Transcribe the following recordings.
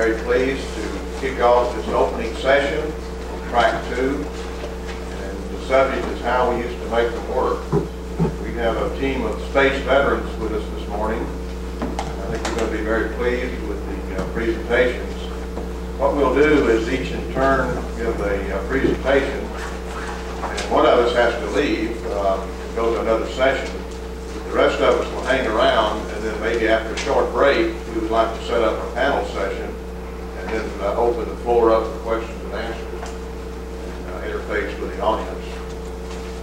very pleased to kick off this opening session of Track 2. And the subject is how we used to make them work. We have a team of space veterans with us this morning. I think you're going to be very pleased with the presentations. What we'll do is each in turn give a presentation, and one of us has to leave and go to another session. The rest of us will hang around, and then maybe after a short break, we would like to set up a panel session and then open the floor up for questions and answers and interface with the audience.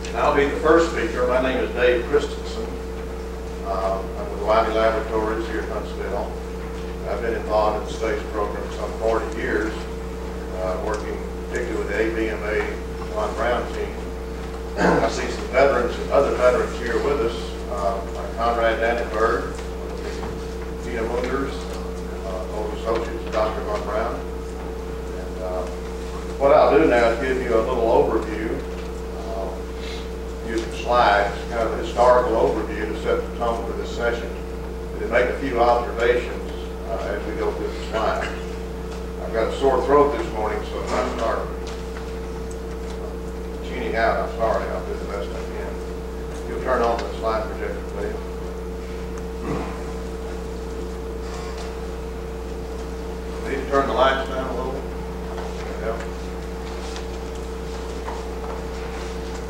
And I'll be the first speaker. My name is Dave Christenson. I'm with Wiley Laboratories here in Huntsville. I've been involved in the space program for some 40 years, working particularly with the ABMA Von Braun team. I see some veterans and other veterans here with us. Conrad Dannenberg, Tina Munders, old associates of Dr. Von Braun. And what I'll do now is give you a little overview, using slides, kind of a historical overview to set the tone for this session, and then make a few observations as we go through the slides. I've got a sore throat this morning, so if I start tuning out, I'm sorry. I'll do the best I can. You'll turn on the slide projector, please. Need to turn the lights down a little. Yeah.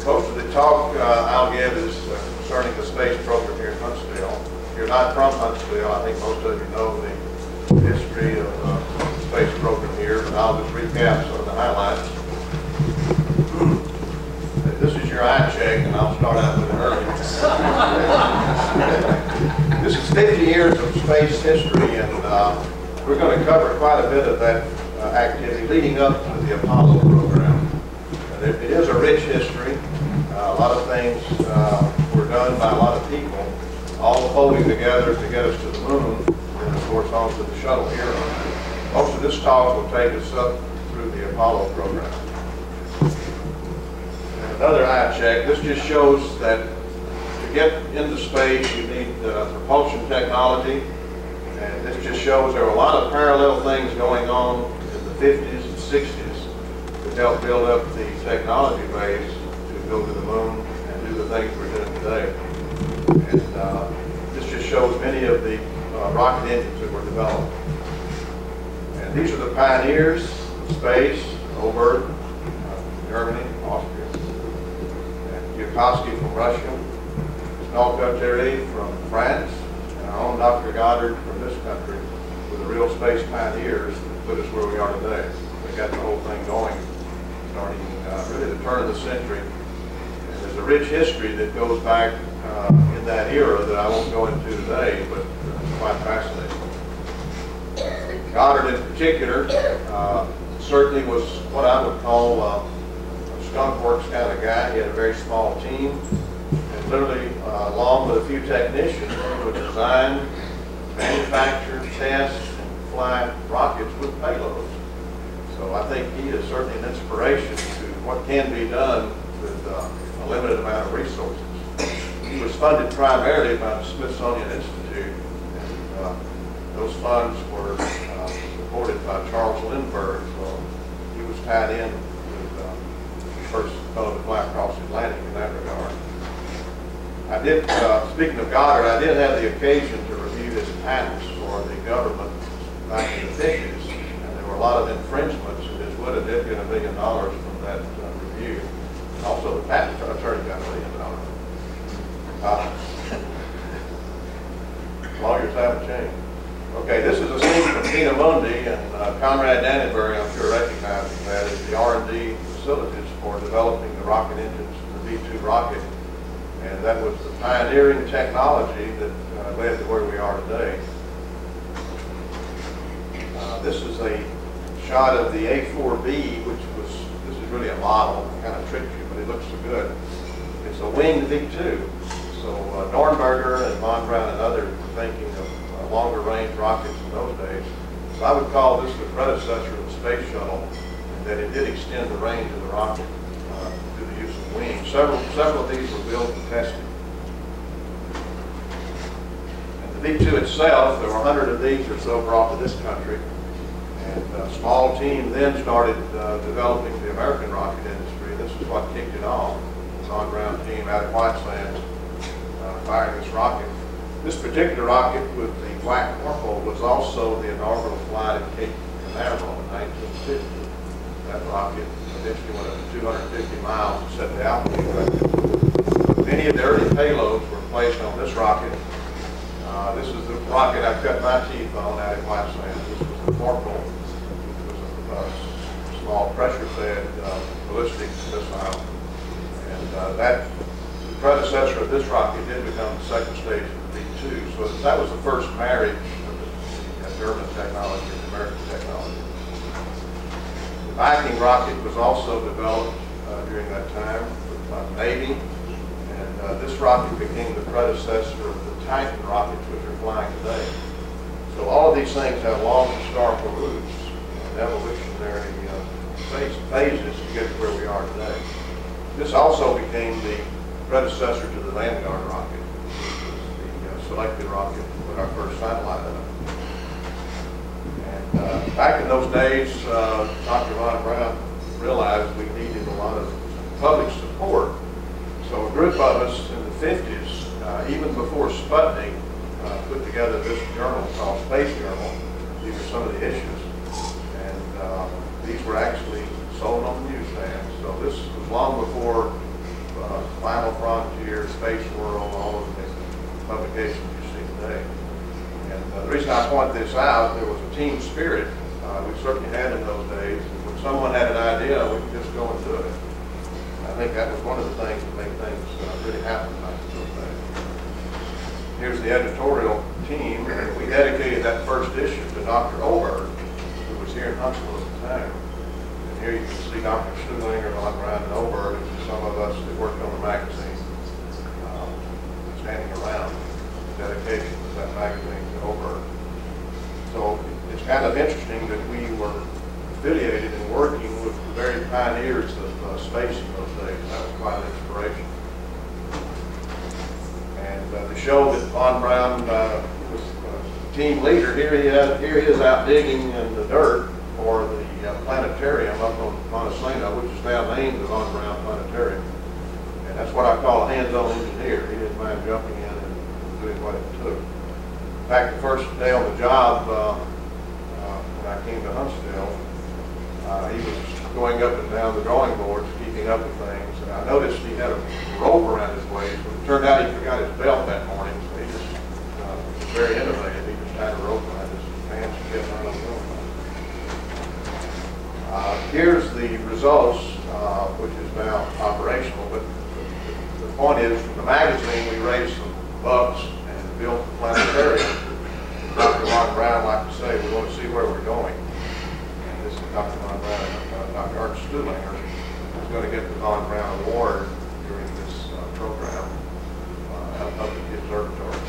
Most of the talk I'll give is concerning the space program here in Huntsville. If you're not from Huntsville, I think most of you know the history of the space program here, but I'll just recap some of the highlights. This is your eye check, and I'll start out with it early. This is 50 years of space history, and we're going to cover quite a bit of that activity leading up to the Apollo program. It is a rich history. A lot of things were done by a lot of people, all folding together to get us to the moon, and of course onto the shuttle here. Most of this talk will take us up through the Apollo program. Another eye check. This just shows that to get into space you need propulsion technology, and this just shows there were a lot of parallel things going on in the 50s and 60s that helped build up the technology base to go to the moon and do the things we're doing today. And this just shows many of the rocket engines that were developed. And these are the pioneers of space: Oberth, Germany, Austria. Yukovsky from Russia, Rocketry from France, and our own Dr. Goddard from this country were the real space pioneers that put us where we are today. We got the whole thing going starting really the turn of the century. And there's a rich history that goes back in that era that I won't go into today, but it's quite fascinating. Goddard in particular certainly was what I would call skunk works kind of guy. He had a very small team, and literally, along with a few technicians, he would design, manufacture, test, and fly rockets with payloads. So I think he is certainly an inspiration to what can be done with a limited amount of resources. He was funded primarily by the Smithsonian Institute, and those funds were supported by Charles Lindbergh, so he was tied in first fellow to fly across the Atlantic in that regard. I did, speaking of Goddard, I did have the occasion to review his patents for the government back in the 50s, and there were a lot of infringements, and his widow did get $1 million from that review. Also, the patent attorney got $1 million. Lawyers haven't changed. Okay, this is a scene from Tina Mundi, and Conrad Dannenberg, I'm sure recognizes that, is the R&D facilities for developing the rocket engines for the V-2 rocket, and that was the pioneering technology that led to where we are today. This is a shot of the A4B, which was, this is really a model, kind of tricked you, but it looks so good. It's a winged V-2. So Dornberger and Von Braun and others were thinking of longer range rockets in those days. So I would call this the predecessor of the space shuttle, and that it did extend the range of the rocket through the use of wings. Several of these were built and tested. And the V-2 itself, there were 100 of these or so brought to this country. And a small team then started developing the American rocket industry. This is what kicked it off. An on-ground team out at White Sands firing this rocket. This particular rocket with the black wormhole was also the inaugural flight at Cape Canaveral in 1950. That rocket eventually went up to 250 miles and set the altitude record. Many of the early payloads were placed on this rocket. This is the rocket I cut my teeth on out at White Sands. This was the Corporal. It was a small pressure-fed ballistic missile. And the predecessor of this rocket did become the second stage of the B-2. So that was the first marriage of the German technology and American technology. The Viking rocket was also developed during that time by the Navy. And this rocket became the predecessor of the Titan rockets, which are flying today. So all of these things have long historical roots and evolutionary phases to get to where we are today. This also became the predecessor to the Vanguard rocket, which was the selected rocket to put our first satellite up. And back in those days, Dr. Von Braun realized we needed a lot of public support. So a group of us in the 50s, even before Sputnik, put together this journal called Space Journal. These are some of the issues. And these were actually sold on the newsstand. So this was long before Final Frontier, Space World, all of the publications you see today. And the reason I point this out, there was a team spirit we certainly had in those days. And when someone had an idea, we could just go and do it. I think that was one of the things that made things really happen back in those days. Here's the editorial team, and we dedicated that first issue to Dr. Oberg, who was here in Huntsville at the time. And here you can see Dr. Stuhlinger, Von Braun, and Oberg, and some of us that worked on the magazine standing around. The dedication of that magazine to Oberg. So it's kind of interesting that we were affiliated and working with the very pioneers of space in those days. That was quite an inspiration. And to show that Von Braun was team leader, here he is out digging in the dirt for the planetarium up on Montesano, which is now named the Von Braun Planetarium. And that's what I call a hands-on engineer. He didn't mind jumping in and doing what it took. In fact, the first day on the job, when I came to Huntsville, he was going up and down the drawing boards, keeping up with things. And I noticed he had a rope around his waist. But it turned out he forgot his belt that morning, so he just was very innovative. He just had a rope around his pants and kept on going. Here's the results, which is now operational. But the point is, from the magazine, we raised some bucks and built the planetarium. Dr. Von Braun liked to say, we want to see where we're going. This is Dr. Von Braun, Dr. Art Stuhlinger, who's going to get the Von Braun Award during this program up at the observatory.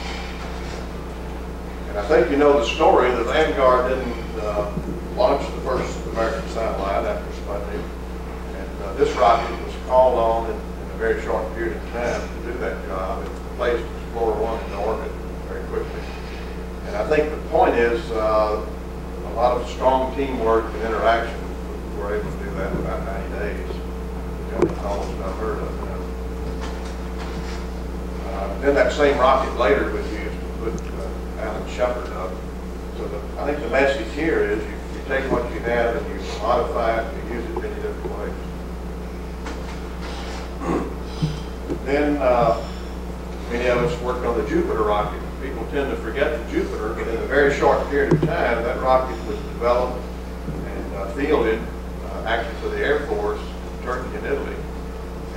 And I think you know the story. The Vanguard didn't launch the first American satellite after Sputnik. And this rocket was called on in a very short period of time to do that job. It placed Explorer 1 into orbit very quickly. And I think the point is a lot of strong teamwork and interaction. We were able to do that in about 90 days. It's almost unheard of. Then that same rocket later was used to put Alan Shepard up. So I think the message here is you take what you have and you modify it and you use it in many different ways. Then many of us worked on the Jupiter rocket. People tend to forget the Jupiter, but in a very short period of time, that rocket was developed and fielded actually for the Air Force in Turkey and Italy.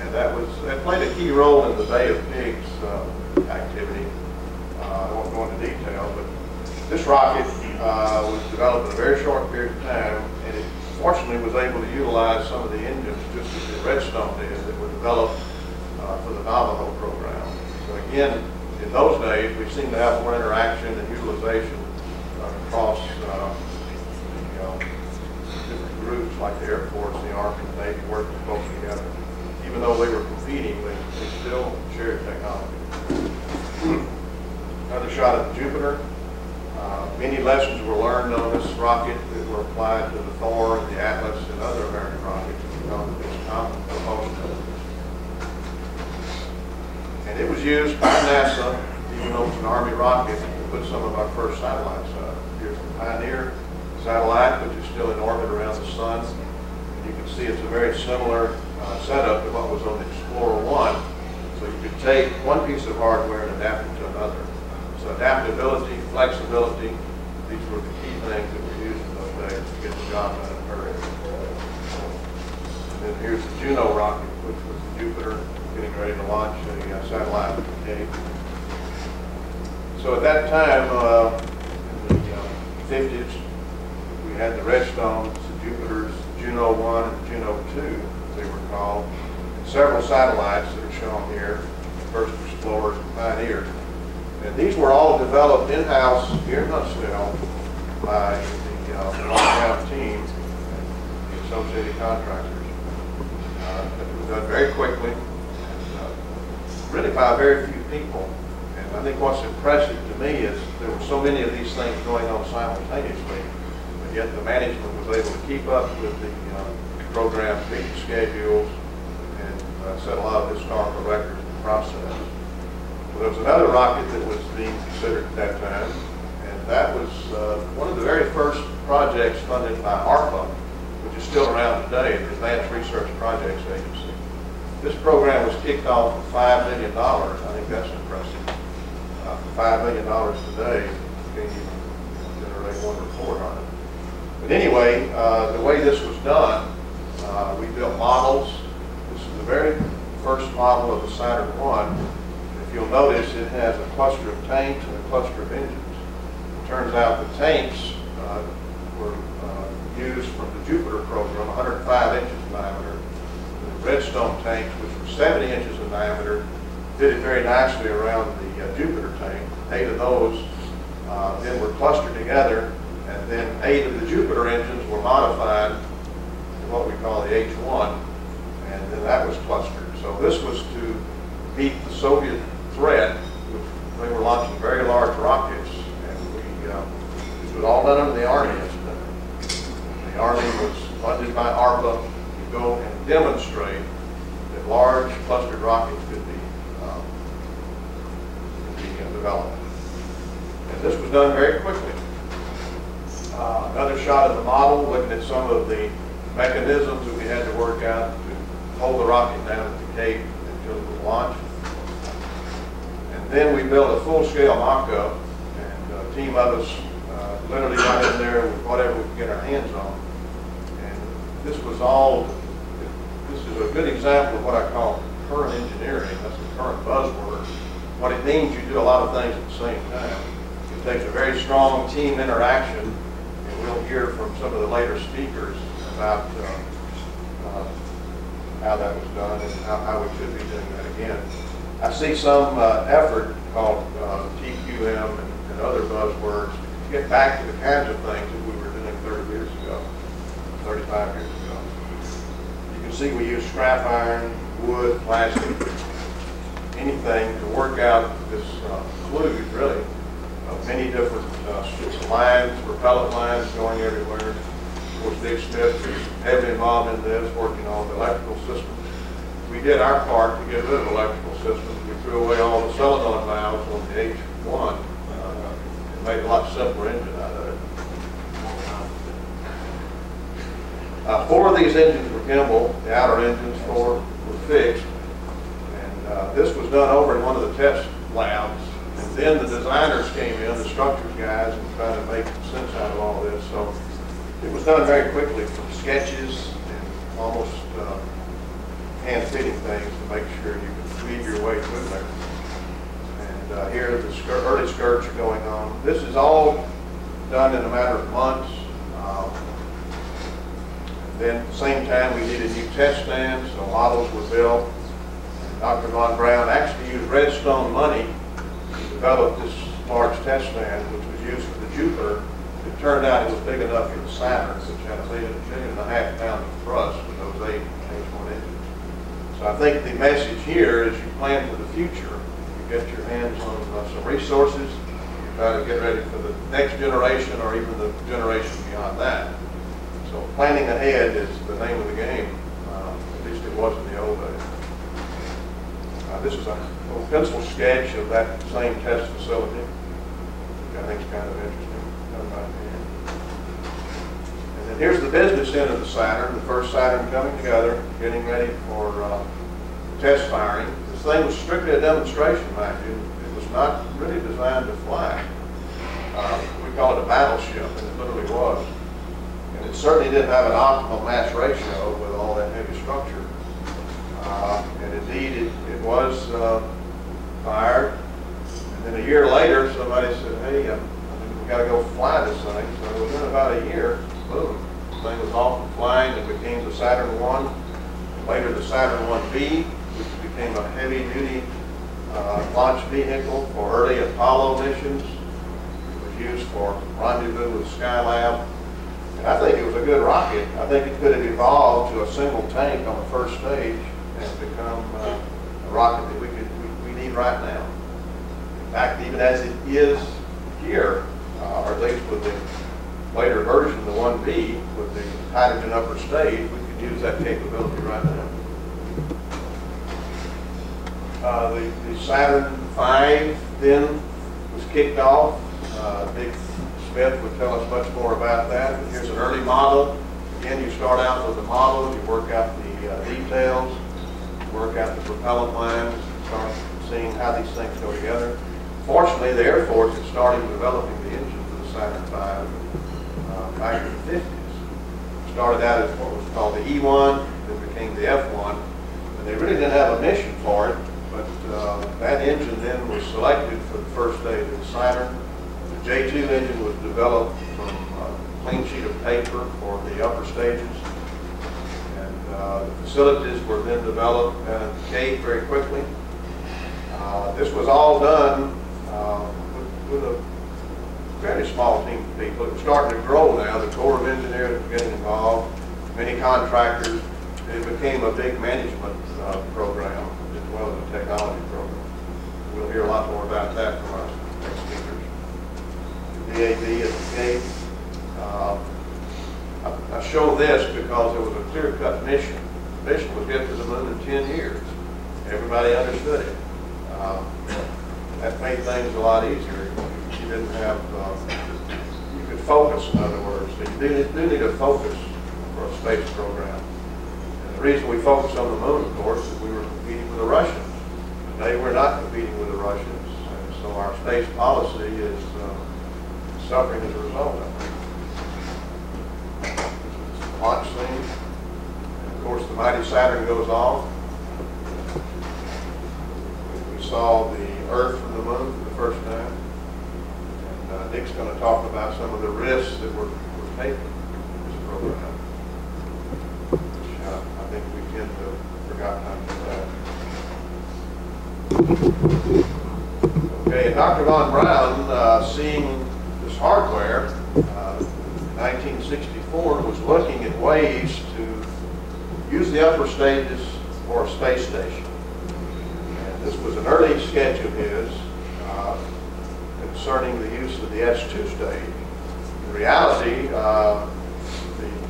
And that played a key role in the Bay of Pigs activity. I won't go into detail, but this rocket was developed in a very short period of time, and it fortunately was able to utilize some of the engines just as the Redstone did that were developed for the Navajo program. So again, in those days, we seem to have more interaction and utilization across different groups like the Air Force, the Army, and the Navy working close together. Even though they were competing, they still shared technology. Another shot of the Jupiter. Many lessons were learned on this rocket that were applied to the Thor and the Atlas and other American rockets because of its common propulsion. And it was used by NASA, even though it's an Army rocket, to put some of our first satellites up. Here's the Pioneer satellite, which is still in orbit around the sun. And you can see it's a very similar setup to what was on the Explorer 1. So you could take one piece of hardware and adapt it to another. So adaptability, flexibility, these were the key things that were used in those days to get the job done in a hurry. And then here's the Juno rocket, which was the Jupiter getting ready to launch a satellite from the Cape. So at that time, in the 50s, we had the Redstones, the Jupiters, Juno 1 and Juno 2, as they were called, and several satellites that are shown here, the first Explorers and Pioneers. And these were all developed in-house here in Huntsville by the on-ground team and the associated contractors. It was done very quickly, and really by very few people. And I think what's impressive to me is there were so many of these things going on simultaneously, but yet the management was able to keep up with the program, meet the schedules, and set a lot of historical records in the process. There was another rocket that was being considered at that time, and that was one of the very first projects funded by ARPA, which is still around today, the Advanced Research Projects Agency. This program was kicked off with $5 million. I think that's impressive. For $5 million today, you can't even generate one report on it. But anyway, the way this was done, we built models. This is the very first model of the Saturn I. You'll notice it has a cluster of tanks and a cluster of engines. It turns out the tanks were used from the Jupiter program, 105 inches in diameter. The Redstone tanks, which were 70 inches in diameter, fitted very nicely around the Jupiter tank. 8 of those then were clustered together, and then 8 of the Jupiter engines were modified to what we call the H1, and then that was clustered. So this was to meet the Soviet threat. They were launching very large rockets, and this was all done under the Army incident. The Army was funded by ARPA to go and demonstrate that large clustered rockets could be developed. And this was done very quickly. Another shot of the model, looking at some of the mechanisms that we had to work out to hold the rocket down at the Cape until it was launched. And then we built a full-scale mock-up, and a team of us literally got in there with whatever we could get our hands on. And this was all, this is a good example of what I call current engineering. That's the current buzzword. What it means, you do a lot of things at the same time. It takes a very strong team interaction, and we'll hear from some of the later speakers about how that was done and how we should be doing that again. I see some effort called TQM and other buzzwords to get back to the kinds of things that we were doing 30 years ago, 35 years ago. You can see we use scrap iron, wood, plastic, anything to work out this fluid, really, of many different lines, propellant lines going everywhere. Of course, Dick Smith is heavily involved in this, working on the electrical systems. We did our part to get rid of electrical systems. We threw away all the solenoid valves on the H1 and made a lot simpler engine out of it. 4 of these engines were gimbal. The outer engines, 4 were fixed. And this was done over in one of the test labs. And then the designers came in, the structures guys, and tried to make sense out of all this. So it was done very quickly, from sketches and almost hand-fitting things to make sure you could weave your way through there. And here the early skirts are going on. This is all done in a matter of months. Then at the same time, we needed new test stands, so models were built. And Dr. Von Braun actually used Redstone money to develop this large test stand, which was used for the Jupiter. It turned out it was big enough for the Saturn, which had a 1.5 pound of thrust with those 8 H1 engines. So I think the message here is you plan for the future. You get your hands on some resources, you try to get ready for the next generation or even the generation beyond that. So planning ahead is the name of the game. At least it was in the old days. This is a little pencil sketch of that same test facility, which I think is kind of interesting. Done by hand. And then here's the business end of the Saturn, the first Saturn coming together, getting ready for test firing. This thing was strictly a demonstration, mind you. It was not really designed to fly. We call it a battleship, and it literally was. And it certainly didn't have an optimal mass ratio with all that heavy structure. And indeed, it was fired. And then a year later, somebody said, hey, we got to go fly this thing. So within about a year, boom, the thing was off and flying. It became the Saturn I. Later, the Saturn 1B, which became a heavy-duty launch vehicle for early Apollo missions. It was used for rendezvous with Skylab. And I think it was a good rocket. I think it could have evolved to a single tank on the first stage and become a rocket that we need right now. In fact, even as it is here, or at least with the later version, the 1B, with the hydrogen upper stage, we could use that capability right now. The Saturn V then was kicked off. Dick Smith would tell us much more about that. But here's an early model. Again, you start out with the model, you work out the details, work out the propellant lines, start seeing how these things go together. Fortunately, the Air Force had started developing the engine for the Saturn V back in the 50s. Started out as what was called the E1, then became the F1, and they really didn't have a mission for it, but that engine then was selected for the first stage of the Saturn. The J2 engine was developed from a clean sheet of paper for the upper stages. The facilities were then developed and caved very quickly. This was all done with a fairly small team of people. It was starting to grow now. The Corps of Engineers were getting involved, many contractors. It became a big management program as well as a technology program. We'll hear a lot more about that from our next speakers. The VAB at the gate. I show this because there was a clear-cut mission. The mission was get to the moon in 10 years. Everybody understood it. That made things a lot easier. You didn't have, you could focus, in other words. So you do need a focus for a space program. And the reason we focused on the moon, of course, is we were competing with the Russians. Today we're not competing with the Russians. And so our space policy is suffering as a result of it. Launch scene. And of course, the mighty Saturn goes off. We saw the Earth from the moon for the first time. And Dick's going to talk about some of the risks that were taken in this program, which I think we tend to have forgotten how to do that. Okay, and Dr. Von Braun, seeing this hardware, in 1964 was looking at ways to use the upper stages for a space station. And this was an early sketch of his concerning the use of the S2 stage. In reality, the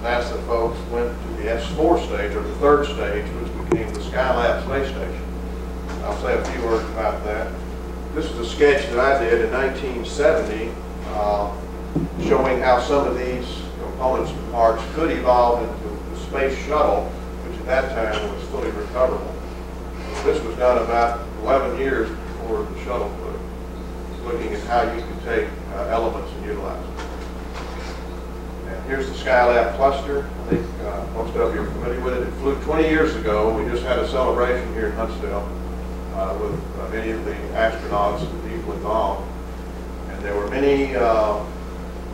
NASA folks went to the S4 stage, or the third stage, which became the Skylab space station. I'll say a few words about that. This is a sketch that I did in 1970, showing how some of these components and parts could evolve into the space shuttle, which at that time was fully recoverable. This was done about 11 years before the shuttle flew, looking at how you could take elements and utilize them. And here's the Skylab cluster. I think most of you are familiar with it. It flew 20 years ago. We just had a celebration here in Huntsville with many of the astronauts and people involved. And there were many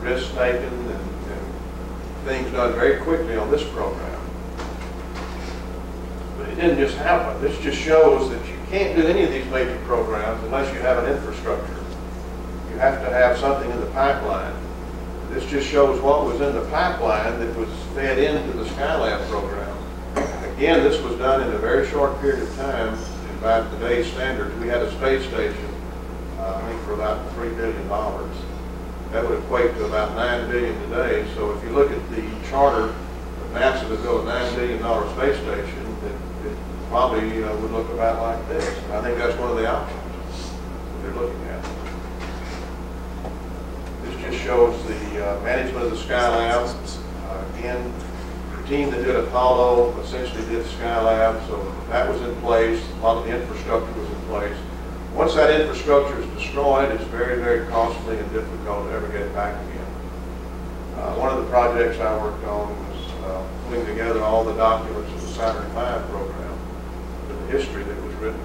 risks taken and things done very quickly on this program. But it didn't just happen. This just shows that you can't do any of these major programs unless you have an infrastructure. You have to have something in the pipeline. This just shows what was in the pipeline that was fed into the Skylab program. Again, this was done in a very short period of time. And by today's standards, we had a space station I think for about $3 billion. That would equate to about $9 billion today. So if you look at the charter of NASA to build a $9 billion space station, it probably would look about like this. And I think that's one of the options that they're looking at. This just shows the management of the Skylab. Again, the team that did Apollo essentially did Skylab, so that was in place. A lot of the infrastructure was in place. Once that infrastructure is destroyed, it's very, very costly and difficult to ever get it back again. One of the projects I worked on was putting together all the documents of the Saturn V program, the history that was written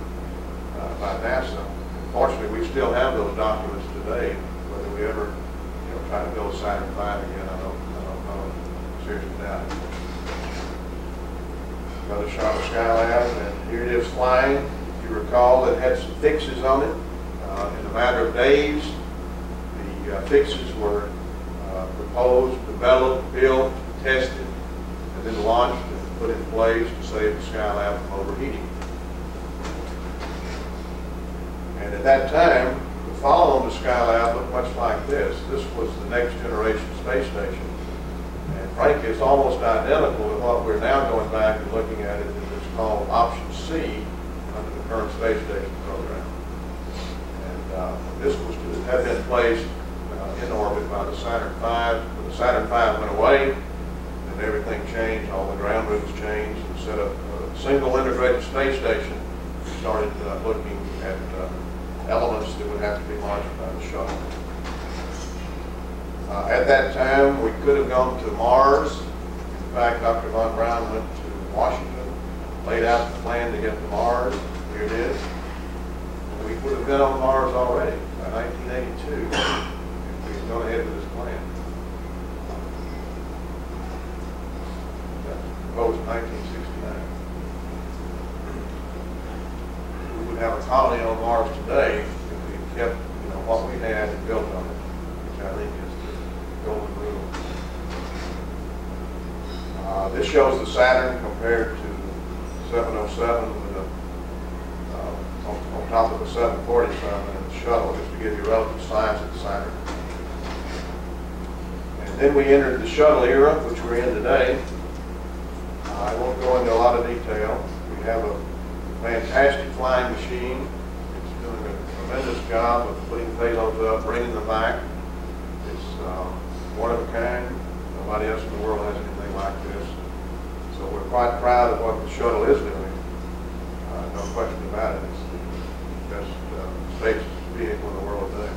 by NASA. Fortunately, we still have those documents today. Whether we ever try to build Saturn V again, I don't know. Seriously doubt it. Another shot of Skylab, and here it is flying. If you recall, it had some fixes on it. In a matter of days, the fixes were proposed, developed, built, tested, and then launched and put in place to save the Skylab from overheating. And at that time, the follow-on to Skylab looked much like this. This was the next generation space station. And frankly, it's almost identical to what we're now going back and looking at it. It's called Option C under the current space station program. And this was to have been placed in orbit by the Saturn V. When the Saturn V went away, and everything changed, all the ground rules changed. Instead of a single integrated space station, we started looking at elements that would have to be launched by the shuttle. At that time, we could have gone to Mars. In fact, Dr. Von Braun went to Washington, laid out the plan to get to Mars. Here it is. And we would have been on Mars already by 1982 if we had gone ahead with this plan. That was proposed in 1969. We would have a colony on Mars today if we kept what we had and built on it, which I think is golden rule. This shows the Saturn compared to 707 with on top of the 747 and the shuttle, just to give you relative size of the Saturn. And then we entered the shuttle era, which we're in today. I won't go into a lot of detail. We have a fantastic flying machine. It's doing a tremendous job of putting payloads up, bringing them back. It's one of a kind. Nobody else in the world has anything like this. So we're quite proud of what the shuttle is doing. No question about it. It's the best space vehicle in the world today.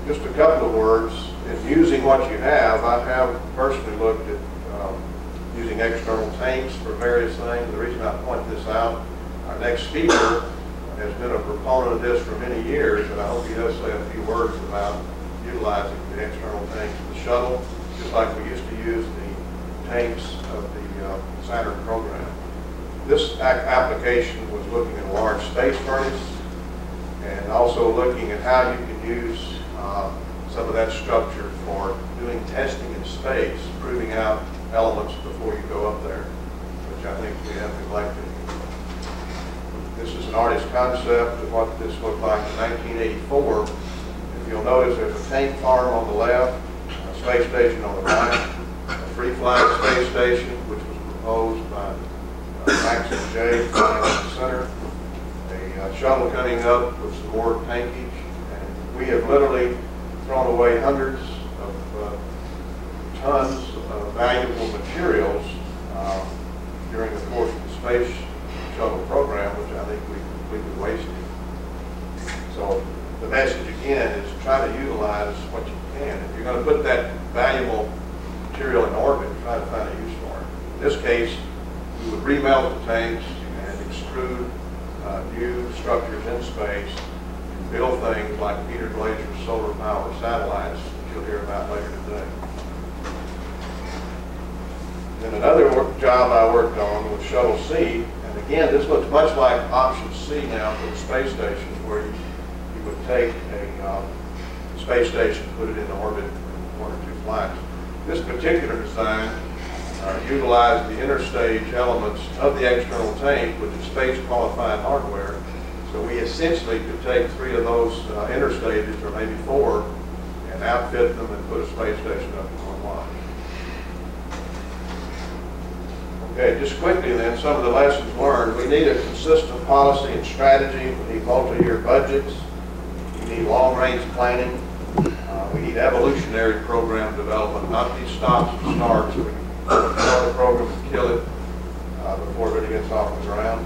Just a couple of words. In using what you have, I have personally looked at using external tanks for various things. The reason I point this out, our next speaker has been a proponent of this for many years, and I hope he does say a few words about utilizing the external tanks of the shuttle, just like we used to use the tanks of the Saturn program. This application was looking at a large space furnace and also looking at how you can use some of that structure for doing testing in space, proving out elements before you go up there, which I think we have neglected. This is an artist's concept of what this looked like in 1984. If you'll notice, there's a tank farm on the left, a space station on the right, a free-flying space station, which was proposed by Max and Jay flying in the center, a shuttle coming up with some more tankage, and we have literally thrown away hundreds of tons of valuable materials during the course of the space shuttle program, which I think we completely wasted. So the message again is try to utilize what you can. If you're going to put that valuable material in orbit, try to find a use for it. In this case, we would remelt the tanks and extrude new structures in space and build things like Peter Glazer's solar power satellites that you'll hear about later today. Then another job I worked on was Shuttle C, and again, this looks much like Option C now for the space station, where you would take a space station, put it in orbit in 1 or 2 flights. This particular design utilized the interstage elements of the external tank with the space-qualified hardware So we essentially could take 3 of those interstages, or maybe 4, and outfit them and put a space station up in one line. Okay, just quickly then, some of the lessons learned. We need a consistent policy and strategy. We need multi-year budgets. We need long-range planning. We need evolutionary program development, not these stops and starts. We start a program and kill it before it really gets off the ground.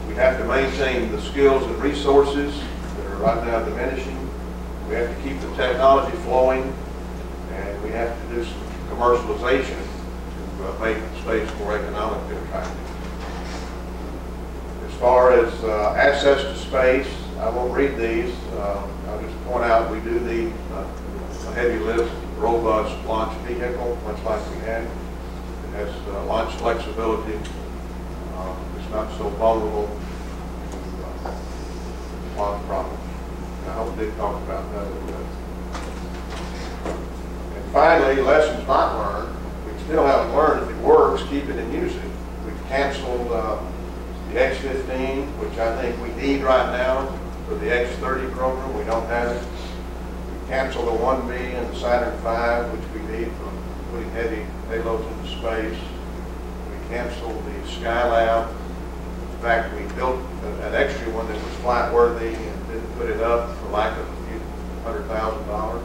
We have to maintain the skills and resources that are right now diminishing. We have to keep the technology flowing, and we have to do some commercialization to make the space more economically attractive. As far as access to space, I won't read these. I'll just point out we do need a heavy lift, robust launch vehicle, much like we had. It has launch flexibility. It's not so vulnerable to launch problems. I hope they talk about that a little bit. And finally, lessons not learned. We still haven't learned. If it works, keep it and use it. We've canceled the X-15, which I think we need right now for the X-30 program. We don't have it. We canceled the 1B and the Saturn V, which we need for putting heavy payloads into space. We canceled the Skylab. In fact, we built an extra one that was flight-worthy and didn't put it up for lack of a few $100,000.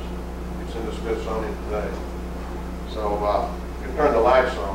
It's in the Smithsonian today. So you can turn the lights on.